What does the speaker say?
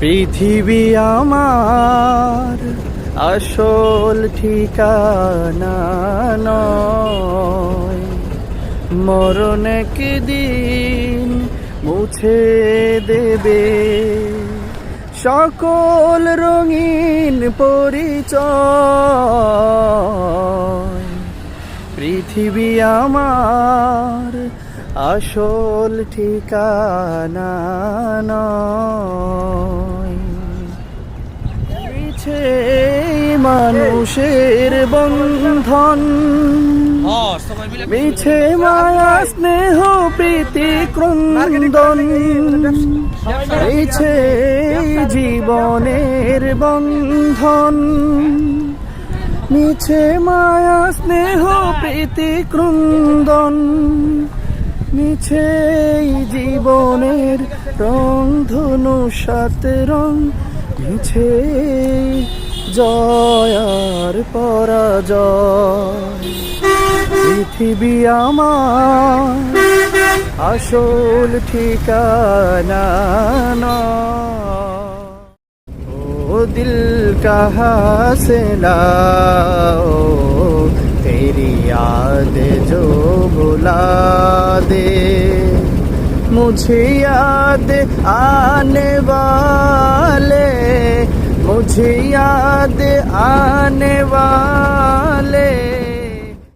পৃথিবী আমার আসল ঠিকানা নয়, মরণ একদিন মুছে দেবে সকল রঙিন পরিচয়। পৃথিবী আমার আসল ঠিকানা নয়। মিছে মানুষের বন্ধন, মিছে মায়া স্নেহ প্রীতি ক্রন্দন, মিছে জীবনের বন্ধন, মিছে মায়া স্নেহ প্রীতি ক্রন্দন, মিছে জীবনের রং ধনু সাত রং, মিছে জয় আর পরাজয়। পৃথিবী আমার আসল ঠিকানা নয়। ও দিল কাহাं से लाओ, तेरी याद जो बुला दे, मुझे याद आने वाले, मुझे याद आने वाले।